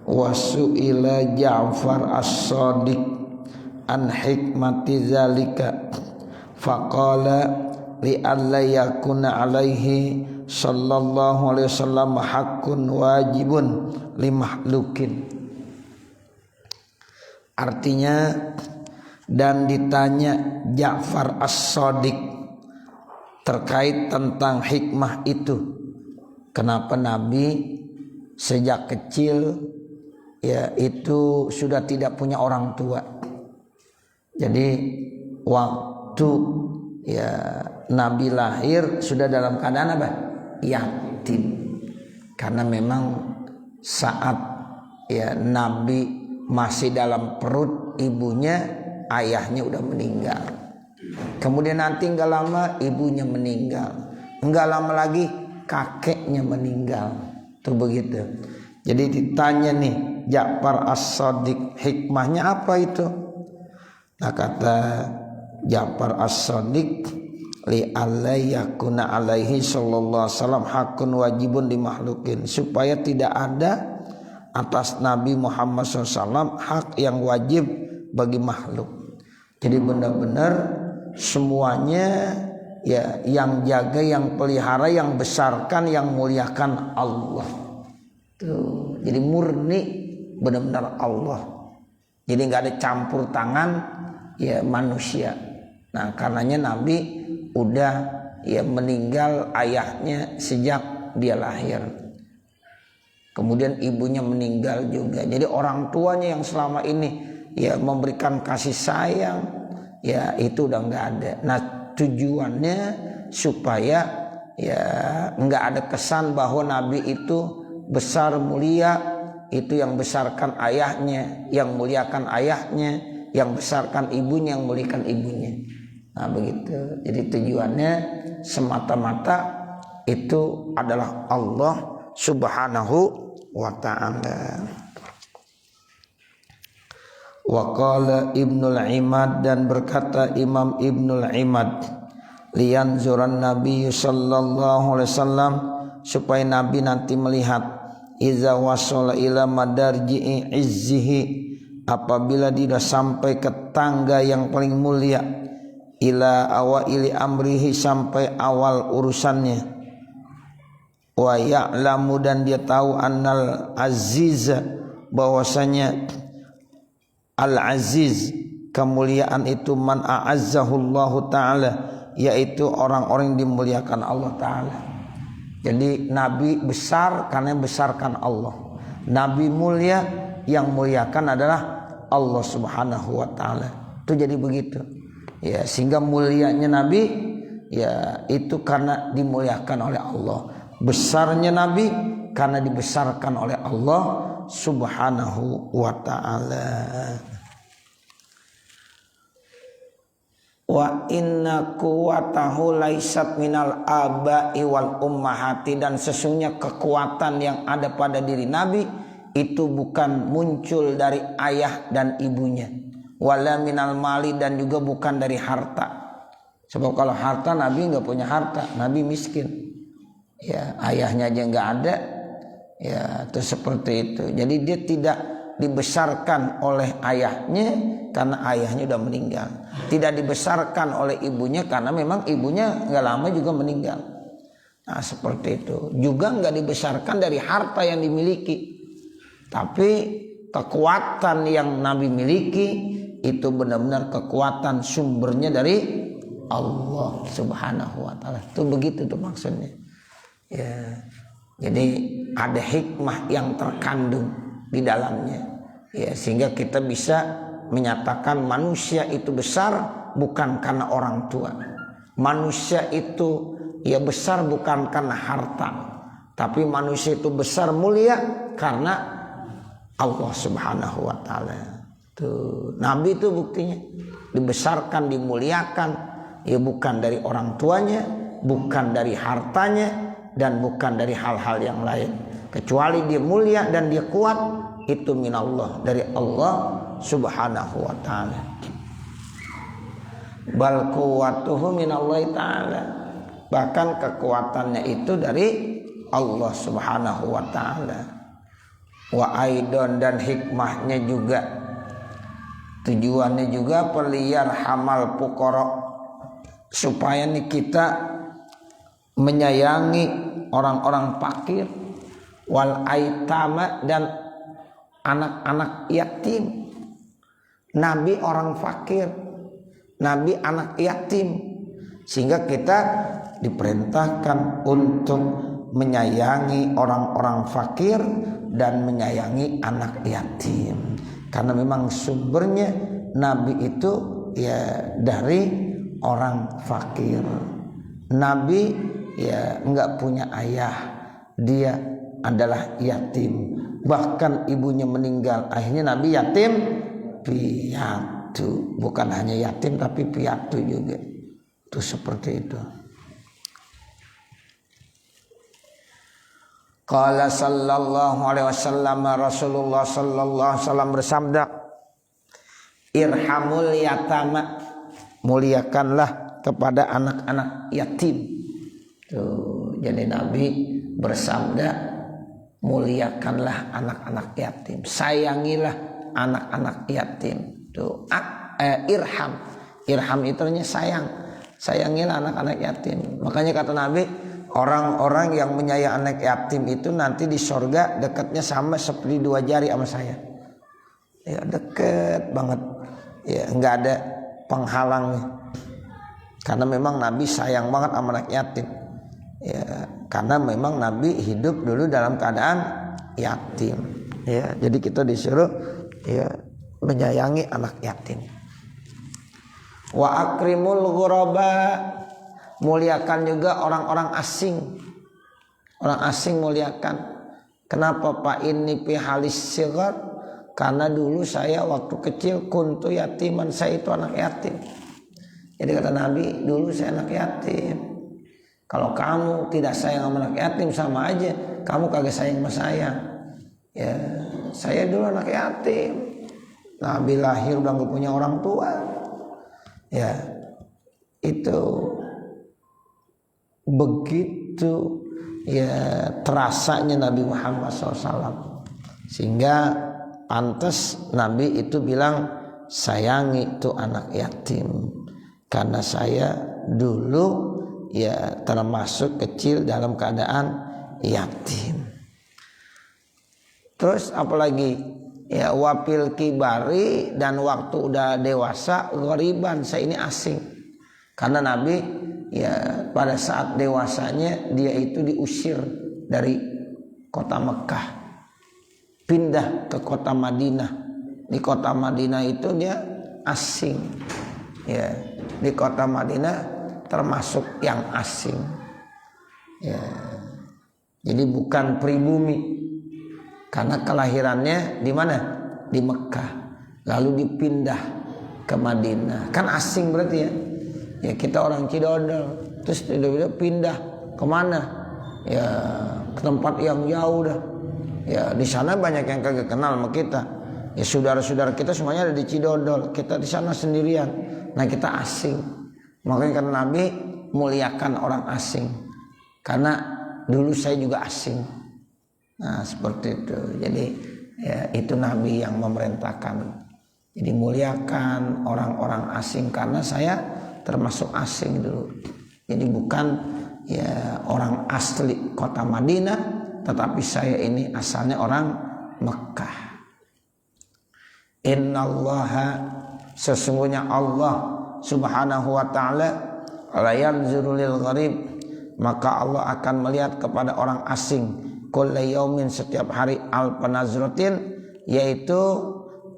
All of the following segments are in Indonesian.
Wasu'ila Ja'far as-Shadiq an hikmati zalika faqala li alla yakuna alaihi sallallahu alaihi wasallam haqqun wajibun li makhlukin. Artinya, dan ditanya Ja'far as-Shadiq terkait tentang hikmah itu, kenapa Nabi sejak kecil ya itu sudah tidak punya orang tua. Jadi waktu ya Nabi lahir sudah dalam keadaan apa? Yatim. Karena memang saat ya Nabi masih dalam perut ibunya, ayahnya udah meninggal. Kemudian nanti enggak lama ibunya meninggal. Enggak lama lagi kakeknya meninggal. Tuh begitu. Jadi ditanya nih Ja'far as-Shadiq, hikmahnya apa itu? Nah kata Ja'far as-Shadiq, li alla yakuna alaihi sallallahu alaihi wasallam hakun wajibun di makhlukin, supaya tidak ada atas Nabi Muhammad SAW hak yang wajib bagi makhluk. Jadi benar-benar semuanya ya yang jaga, yang pelihara, yang besarkan, yang muliakan Allah. Tuh, jadi murni benar-benar Allah. Jadi nggak ada campur tangan ya manusia. Nah karenanya Nabi udah ya meninggal ayahnya sejak dia lahir. Kemudian ibunya meninggal juga. Jadi orang tuanya yang selama ini ya memberikan kasih sayang ya itu udah nggak ada. Nah tujuannya supaya ya nggak ada kesan bahwa Nabi itu besar mulia, itu yang besarkan ayahnya, yang muliakan ayahnya, yang besarkan ibunya, yang muliakan ibunya. Nah begitu. Jadi tujuannya semata-mata itu adalah Allah Subhanahu wa ta'ala. Wa qala Ibnul Imad, dan berkata Imam Ibnul Imad, liyanzuran Nabi sallallahu alaihi wasallam, supaya Nabi nanti melihat, iza wasala ila madarji'i izzihi, apabila dia sampai ke tangga yang paling mulia, ila awaili amrihi, sampai awal urusannya, wa ya'lamu, dan dia tahu, annal aziz, bahwasanya al aziz kemuliaan itu, man a'azzahullahu ta'ala, yaitu orang-orang yang dimuliakan Allah ta'ala. Jadi Nabi besar karena besarkan Allah. Nabi mulia, yang muliakan adalah Allah Subhanahu wa ta'ala. Itu jadi begitu. Ya, sehingga mulianya Nabi ya itu karena dimuliakan oleh Allah. Besarnya Nabi karena dibesarkan oleh Allah Subhanahu wa ta'ala. Wa inna quwwatahu laisat minal aba'i wal ummahati, dan sesungguhnya kekuatan yang ada pada diri Nabi itu bukan muncul dari ayah dan ibunya, wala minal mali, dan juga bukan dari harta. Sebab kalau harta, Nabi enggak punya harta, Nabi miskin. Ya, ayahnya aja enggak ada. Ya, itu seperti itu. Jadi dia tidak dibesarkan oleh ayahnya karena ayahnya udah meninggal. Tidak dibesarkan oleh ibunya karena memang ibunya nggak lama juga meninggal. Nah seperti itu. Juga nggak dibesarkan dari harta yang dimiliki. Tapi kekuatan yang Nabi miliki itu benar-benar kekuatan sumbernya dari Allah Subhanahu wa ta'ala. Itu begitu tuh maksudnya. Ya. Jadi ada hikmah yang terkandung di dalamnya. Ya, sehingga kita bisa menyatakan manusia itu besar bukan karena orang tua. Manusia itu ya besar bukan karena harta, tapi manusia itu besar mulia karena Allah Subhanahu wa ta'ala. Tuh, Nabi itu buktinya dibesarkan, dimuliakan ya bukan dari orang tuanya, bukan dari hartanya, dan bukan dari hal-hal yang lain, kecuali dia mulia dan dia kuat, itu minallah, dari Allah Subhanahu wa ta'ala. Bal quwwatuhu minallahi ta'ala, bahkan kekuatannya itu dari Allah Subhanahu wa ta'ala. wa aidon dan hikmahnya juga, tujuannya juga peliyar hamal fuqara, supaya nih kita menyayangi orang-orang fakir, wal aitama dan anak-anak yatim. Nabi orang fakir, Nabi anak yatim, sehingga kita diperintahkan untuk menyayangi orang-orang fakir dan menyayangi anak yatim, karena memang sumbernya Nabi itu ya dari orang fakir. Nabi ya enggak punya ayah, dia adalah yatim, bahkan ibunya meninggal, akhirnya Nabi yatim piatu, bukan hanya yatim tapi piatu juga, itu seperti itu. Qala sallallahu alaihi wasallam, Rasulullah sallallahu alaihi wasallam bersabda, irhamul yatama, muliakanlah kepada anak-anak yatim. Tuh, jadi Nabi bersabda, muliakanlah anak-anak yatim, sayangilah anak-anak yatim. Tuh, irham itu artinya sayang, sayangilah anak-anak yatim. Makanya kata Nabi, orang-orang yang menyayangi anak yatim itu nanti di sorga dekatnya sama seperti 2 jari sama saya. Ya deket banget. Ya nggak ada penghalangnya. Karena memang Nabi sayang banget sama anak yatim. Ya karena memang Nabi hidup dulu dalam keadaan yatim. Ya jadi kita disuruh ya menyayangi anak yatim. Wa akrimul ghuraba, muliakan juga orang-orang asing. Orang asing muliakan. Kenapa Pak ini fi halis sigar? Karena dulu saya waktu kecil kuntu yatiman, saya itu anak yatim. Jadi kata Nabi, dulu saya anak yatim. Kalau kamu tidak sayang sama anak yatim, sama aja kamu kagak sayang sama saya. Ya, saya dulu anak yatim. Nabi lahir udah gak punya orang tua. Ya, itu begitu ya terasanya Nabi Muhammad SAW, sehingga pantas Nabi itu bilang sayangi itu anak yatim, karena saya dulu ya termasuk kecil dalam keadaan yatim. Terus apalagi ya wapil kibari, dan waktu udah dewasa ghoriban, saya ini asing. Karena Nabi ya pada saat dewasanya dia itu diusir dari kota Mekah, pindah ke kota Madinah. Di kota Madinah itu dia asing. Ya, di kota Madinah termasuk yang asing. Ya. Jadi bukan pribumi. Karena kelahirannya di mana? Di Mekah. Lalu dipindah ke Madinah. Kan asing berarti ya. Ya kita orang Cidodol, terus tiba-tiba pindah kemana? Ya ke tempat yang jauh dah. Ya di sana banyak yang kagak kenal sama kita. Ya saudara-saudara kita semuanya ada di Cidodol, kita di sana sendirian. Nah kita asing. Makanya karena Nabi muliakan orang asing. Karena dulu saya juga asing. Nah seperti itu. Jadi ya itu Nabi yang memerintahkan. Jadi muliakan orang-orang asing, karena saya termasuk asing dulu. Jadi bukan ya orang asli kota Madinah, tetapi saya ini asalnya orang Mekah. Innallaha, sesungguhnya Allah Subhanahu wa ta'ala la yanzuru lil gharib, maka Allah akan melihat kepada orang asing kullu yaumin, setiap hari alfanazratin, yaitu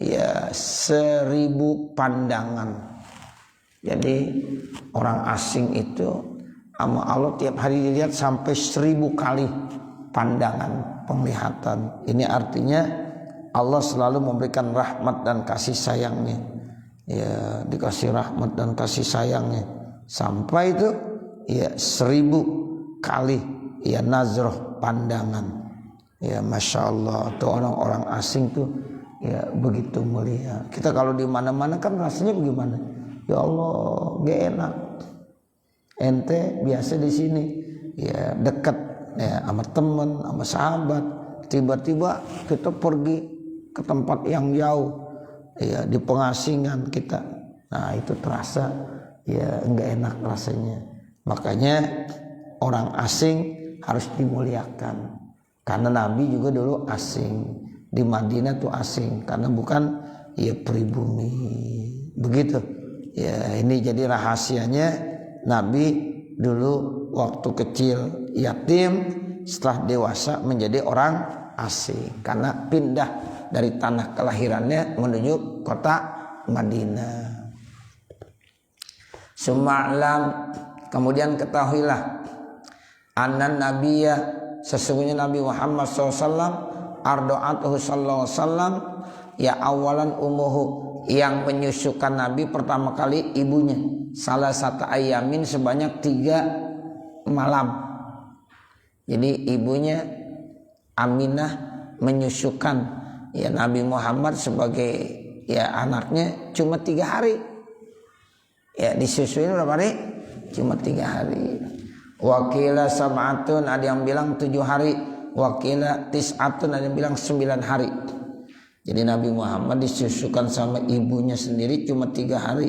ya 1000 pandangan. Jadi orang asing itu sama Allah tiap hari dilihat sampai 1000 kali pandangan penglihatan. Ini artinya Allah selalu memberikan rahmat dan kasih sayangnya. Ya dikasih rahmat dan kasih sayangnya sampai itu ya 1000 kali ya nazroh pandangan. Ya masya Allah, tuh orang-orang asing tuh ya begitu mulia. Kita kalau di mana-mana kan rasanya bagaimana? Ya Allah, gak enak. Ente biasa di sini ya dekat ya sama teman, sama sahabat, tiba-tiba kita pergi ke tempat yang jauh, ya di pengasingan kita. Nah itu terasa ya enggak enak rasanya. Makanya orang asing harus dimuliakan. Karena Nabi juga dulu asing. Di Madinah tuh asing karena bukan ya pribumi. Begitu. Ya ini jadi rahasianya Nabi dulu waktu kecil yatim, setelah dewasa menjadi orang asing karena pindah dari tanah kelahirannya menuju kota Madinah. Suma'lam, kemudian ketahuilah annan nabiyya, sesungguhnya Nabi Muhammad SAW ardo'atuhu sallallahu alaihi wasallam, ya awalan umuhu, yang menyusukan Nabi pertama kali ibunya, salah satu ayamin, sebanyak 3 malam. Jadi ibunya Aminah menyusukan ya Nabi Muhammad sebagai ya anaknya cuma 3 hari. Ya disusuin berapa hari? Cuma 3 hari. Wakila sab'atun, ada yang bilang 7 hari. Wakila tis'atun, ada yang bilang 9 hari. Jadi Nabi Muhammad disusukan sama ibunya sendiri cuma 3 hari,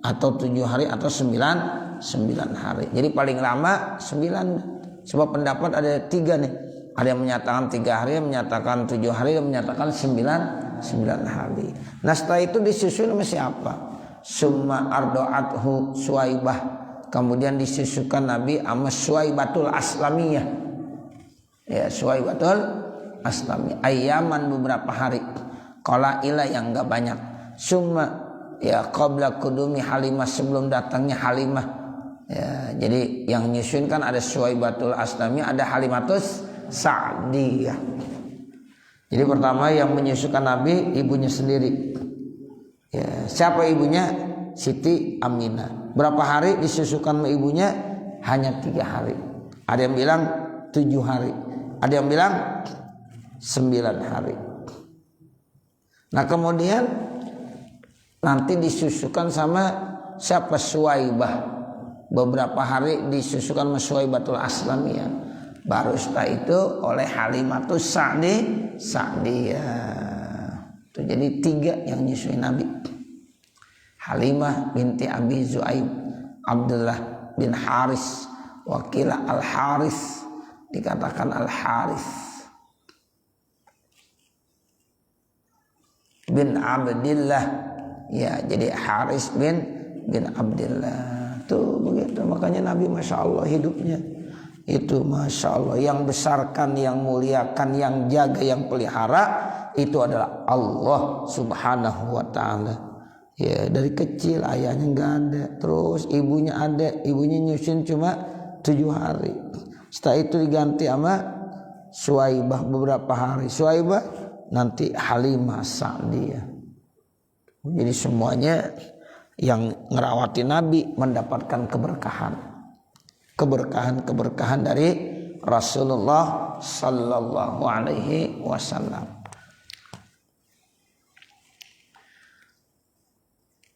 atau 7 hari, atau 9 hari. Jadi paling lama 9. Sebab pendapat ada 3 nih. Ada yang menyatakan 3 hari, yang menyatakan 7 hari, yang menyatakan 9 hari. Nah setelah itu disusun sama siapa? Summa ardo'athu Suwaibah, kemudian disusukan Nabi sama Suwaibatul Aslamiyah. Ya Suwaibatul Aslamiyah, ayaman beberapa hari, qalaila yang enggak banyak. Summa ya qabla kudumi Halimah, sebelum datangnya Halimah. Ya, jadi yang nyusun kan ada Suwaibatul Aslamiyah, ada Halimatus Sa'diyah. Jadi pertama yang menyusukan Nabi ibunya sendiri. Ya, siapa ibunya? Siti Aminah. Berapa hari disusukan ibunya? Hanya 3 hari. Ada yang bilang 7 hari. Ada yang bilang 9 hari. Nah kemudian nanti disusukan sama siapa? Suwaibah. Beberapa hari disusukan sama Suwaibatul Aslamiyah. Baru setelah itu oleh Halimatus Sa'diyah. Itu jadi 3 yang nyusuin Nabi. Halimah binti Abi Zu'aib, Abdullah bin Haris, wakila Al-Haris, dikatakan Al-Haris bin Abdillah. Ya, jadi Haris bin Abdillah. Tuh begitu, makanya Nabi Masya Allah hidupnya itu Masya Allah, yang besarkan, yang muliakan, yang jaga, yang pelihara itu adalah Allah Subhanahu wa ta'ala. Ya dari kecil ayahnya enggak ada, terus ibunya ada, ibunya nyusun cuma 7 hari. Setelah itu diganti sama Suwaibah beberapa hari. Suwaibah nanti Halimah Sa'diyah. Jadi semuanya yang ngerawati Nabi mendapatkan keberkahan dari Rasulullah sallallahu alaihi wasallam.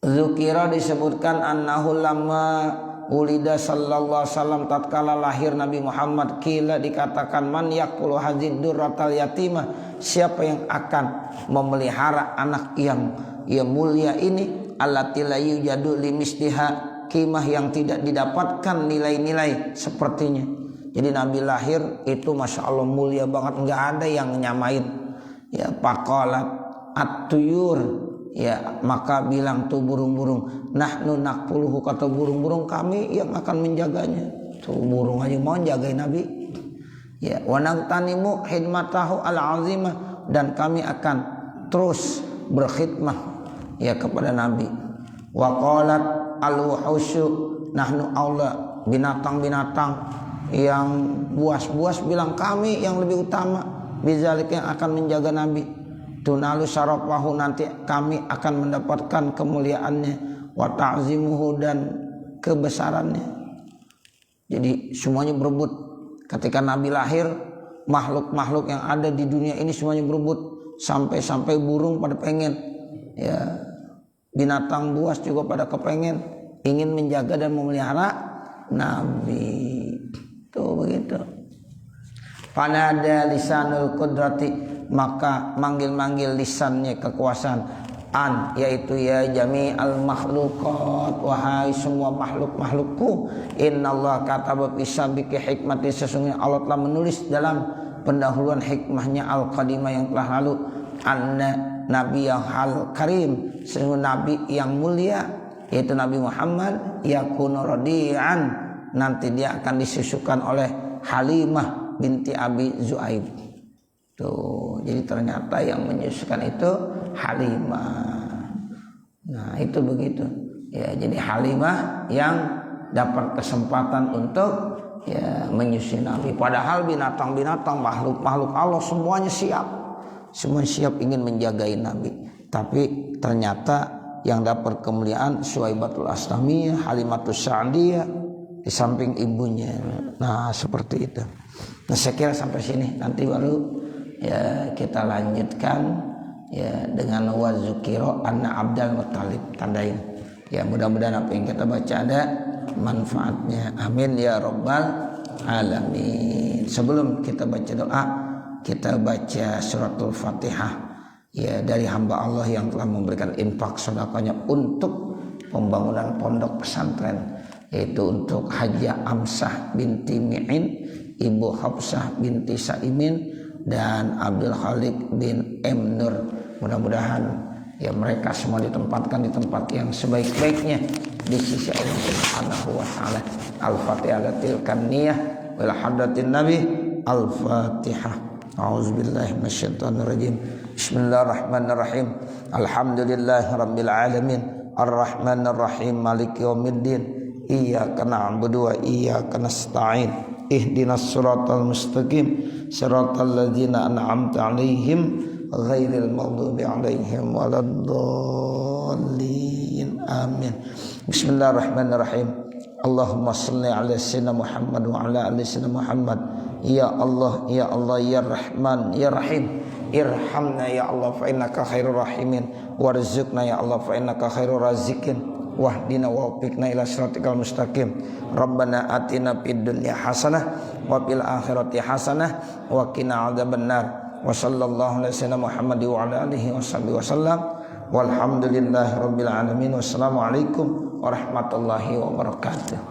Zukira disebutkan annahu lamma ulida sallallahu alaihi wasallam, tatkala lahir Nabi Muhammad, kila dikatakan man yaqulu hadzid durratal yatimah, siapa yang akan memelihara anak yang mulia ini, allati la yujadu limisliha, kimah yang tidak didapatkan nilai-nilai sepertinya. Jadi Nabi lahir itu Masya Allah mulia banget, enggak ada yang nyamain. Ya faqalat at-tuyur, ya maka bilang tuh burung-burung, nahnu naqpuluhu, kata burung-burung kami yang akan menjaganya. Tuh burung aja mau jagain Nabi. Ya wa naqtanimu khidmatahu al-azimah, dan kami akan terus berkhidmah ya kepada Nabi. Wa qalat al-wuhusyu nahnu aula, binatang-binatang yang buas-buas bilang kami yang lebih utama bizalik, yang akan menjaga Nabi. Tunalu syarafahu, nanti kami akan mendapatkan kemuliaannya, wa ta'zimuhu, dan kebesarannya. Jadi semuanya berebut ketika Nabi lahir, makhluk-makhluk yang ada di dunia ini semuanya berebut, sampai burung pada pengen, ya binatang buas juga pada kepengen, ingin menjaga dan memelihara Nabi. Tuh begitu. Fanada lisanul qudrati, maka manggil-manggil lisannya kekuasaan, an, yaitu ya jami'al makhluqat, wahai semua makhluk-makhlukku, innallaha kataba fi sabiqi hikmati, sesungguhnya Allah telah menulis dalam pendahuluan hikmahnya al-qadimah yang telah lalu, anna nabi yang hal karim, sesungguhnya nabi yang mulia yaitu Nabi Muhammad, yakunu radi'an, nanti dia akan disusukan oleh Halimah binti Abi Zuaib. Tuh, jadi ternyata yang menyusukan itu Halimah. Nah, itu begitu. Ya, jadi Halimah yang dapat kesempatan untuk ya menyusui Nabi. Padahal binatang-binatang, makhluk-makhluk Allah semuanya siap. Semua siap ingin menjagai Nabi. Tapi ternyata yang dapat kemuliaan Suwaibatul Aslamiyah, Halimatus Sa'diyah di samping ibunya. Nah, seperti itu. Nah, saya kira sampai sini, nanti baru ya kita lanjutkan ya dengan wazukiro anna Abdul Muttalib, tandain. Ya, mudah-mudahan apa yang kita baca ada manfaatnya. Amin ya rabbal alamin. Sebelum kita baca doa, kita baca suratul Fatihah ya dari hamba Allah yang telah memberikan infak sedekahnya untuk pembangunan pondok pesantren, yaitu untuk Hajjah Amsah binti Mi'in, Ibu Hafsah binti Saimin, dan Abdul Khalik bin M. Nur. Mudah-mudahan ya mereka semua ditempatkan di tempat yang sebaik-baiknya di sisi Allah Subhanahu wa taala. Al-Fatihah tilkan niyah wal hadratin nabi. Al-Fatihah. A'udzubillahi minasyaitonir rajim. Bismillahirrahmanirrahim. Alhamdulillahirabbil alamin. Arrahmanir rahim. Maliki yaumiddin. Iyyaka na'budu wa iyyaka nasta'in. Ihdinas siratal mustaqim, siratal ladzina an'amta 'alaihim ghairil maghdubi 'alaihim waladdallin. Amin. Bismillahirrahmanirrahim. Allahumma shalli 'ala sayyidina Muhammad wa 'ala ali sayyidina Muhammad. Ya Allah, ya Allah, ya Rahman, ya Rahim, irhamna ya Allah fa innaka khairur rahimin, warzuqna ya Allah fa innaka khairur raziqin, wahdina wafiqna ila siratikal mustaqim. Rabbana atina fid dunya hasanah wa fil akhirati hasanah wa qina adzabannar. Wa sallallahu alaihi wasallam Muhammad wa ala alihi washabihi wasallam. Walhamdulillahi rabbil alamin. Wassalamu alaikum warahmatullahi wabarakatuh.